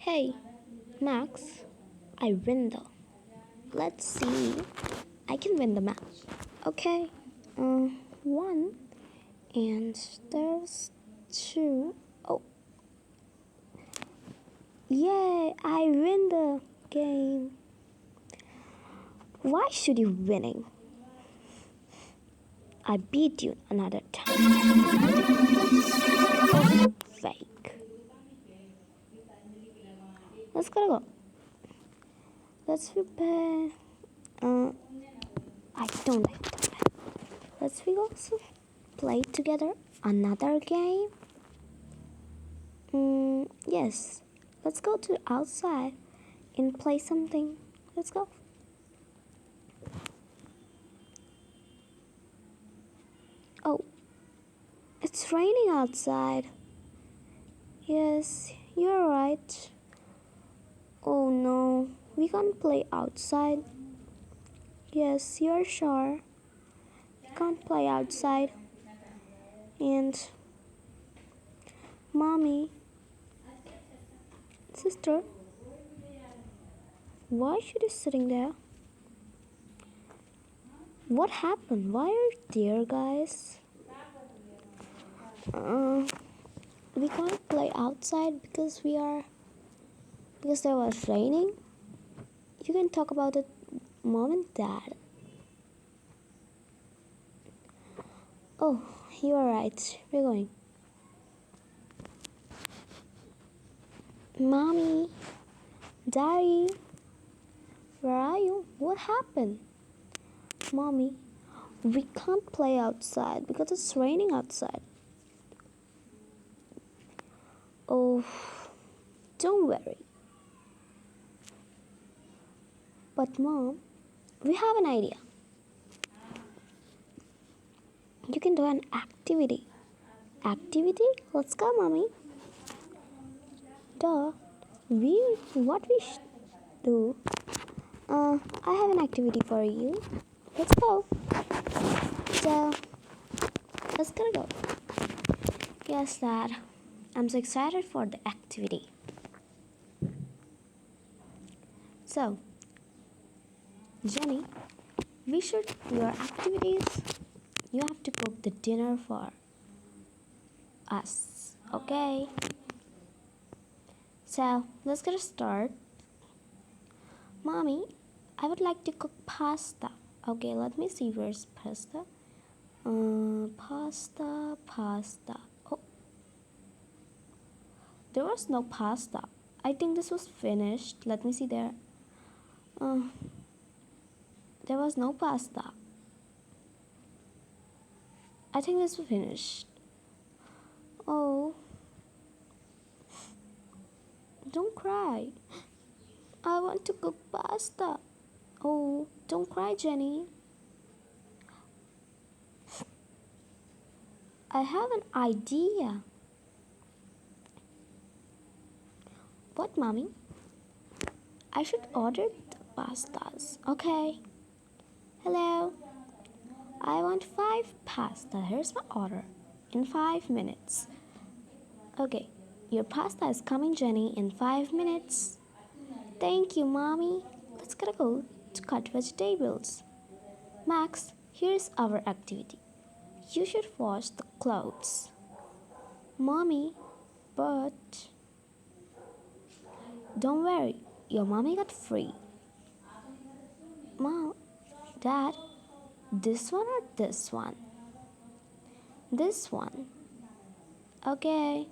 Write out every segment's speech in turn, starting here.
Hey, Max, I win though. Let's see. I can win the match. Okay, one, and there's two. Oh, yay, I win the game. Why should you winning? I beat you another time. Oh, fake. Let's go. Let's prepare. Uh, I don't like that. Let's we also play together another game. Yes. Let's go to outside and play something. Let's go. Oh, it's raining outside. Yes, you're right. Oh no, we can't play outside. Yes, you're sure. We can't play outside. And mommy, sister, why should you sitting there? What happened? Why are you there, guys? Uh, we can't play outside because there was raining. You can talk about it, mom and dad. Oh, you are right. We're going. Mommy, daddy, where are you? What happened? Mommy, we can't play outside because it's raining outside. Oh, don't worry. But mom, we have an idea. You can do an activity. Activity? Let's go, mommy. Duh. What we should do? I have an activity for you. Let's go. So, let's go. Yes, Dad. I'm so excited for the activity. So, Jenny, we should your activities. You have to cook the dinner for us. Okay? So, let's get a start. Mommy, I would like to cook pasta. Okay, let me see where's pasta. Pasta. Oh, there was no pasta. I think this was finished. Let me see there. Uh, there was no pasta. I think this was finished. Oh, don't cry. I want to cook pasta. Oh, don't cry, Jenny. I have an idea. What, mommy? I should order the pastas. Okay. Hello. I want 5 pasta. Here's my order. In 5 minutes. Okay. Your pasta is coming, Jenny, in 5 minutes. Thank you, mommy. Let's gotta go to cut vegetables. Max, here's our activity. You should wash the clothes. Mommy, but don't worry, your mommy got free. Mom, Dad, this one or this one? This one. Okay.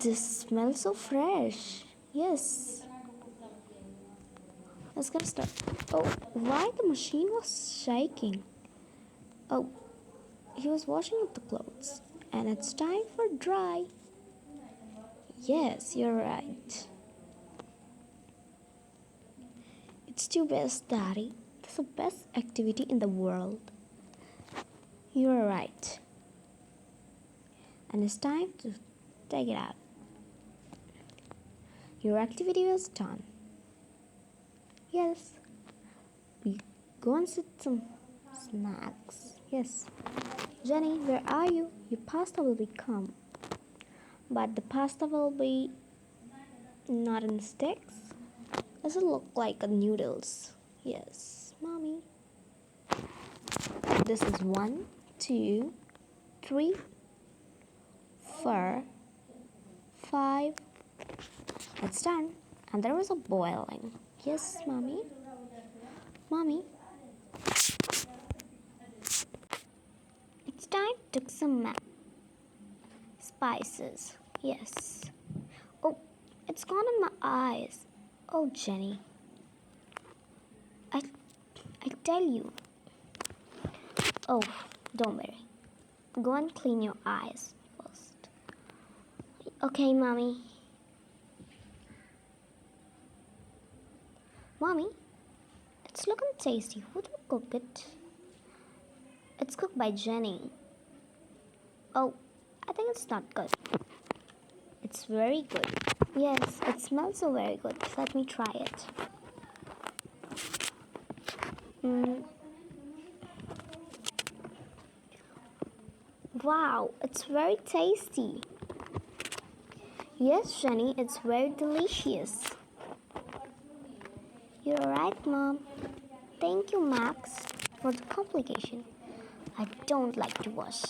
This smells so fresh. Yes. Let's get started. Oh, why the machine was shaking? Oh, he was washing up the clothes. And it's time for dry. Yes, you're right. It's too best, Daddy. That's the best activity in the world. You're right. And it's time to take it out. Your activity was done. Yes. We go and sit some snacks. Yes. Jenny, where are you? Your pasta will be come. But the pasta will be Not in sticks. Does it look like a noodles? Yes, mommy. This is 1, 2, 3, 4, 5. It's done. And there was a boiling. Yes, mommy. Mommy, it's time to cook some spices. Yes. Oh, it's gone in my eyes. Oh, Jenny. I tell you. Oh, don't worry. Go and clean your eyes first. Okay, mommy. Mommy, it's looking tasty. Who did cook it? It's cooked by Jenny. Oh, I think it's not good. It's very good. Yes, it smells so very good. Let me try it. Wow, it's very tasty. Yes, Jenny, it's very delicious. You're right, Mom. Thank you, Max, for the complication. I don't like to wash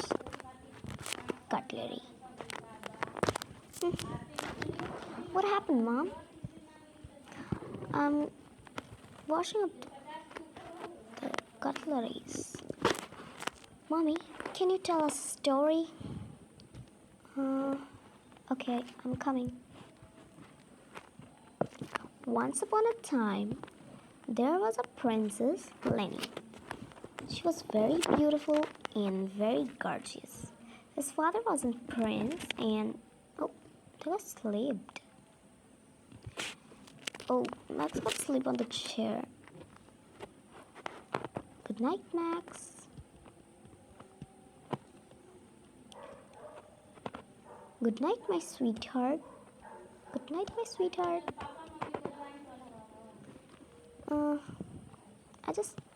cutlery. What happened, Mom? I'm washing up the cutleries. Mommy, can you tell us a story? Okay, I'm coming. Once upon a time, there was a princess, Lenny. She was very beautiful and very gorgeous. His father was a prince and they were slept. Oh, Max got sleep on the chair. Good night, Max. Good night, my sweetheart. Good night, my sweetheart.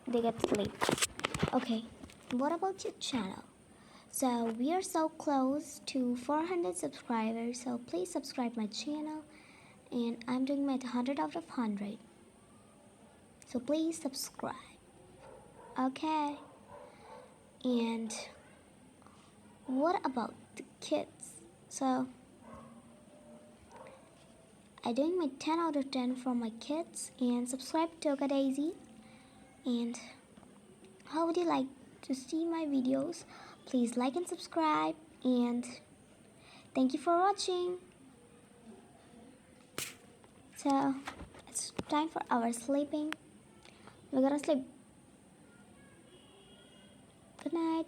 They get sleep. Okay, what about your channel? So we are so close to 400 subscribers, so please subscribe my channel, and I'm doing my 100 out of 100. So please subscribe. Okay. And what about the kids? So I'm doing my 10 out of 10 for my kids, and subscribe to Toka Daisy. And how would you like to see my videos? Please like and subscribe, and thank you for watching. So it's time for our sleeping. We're gonna sleep. Good night.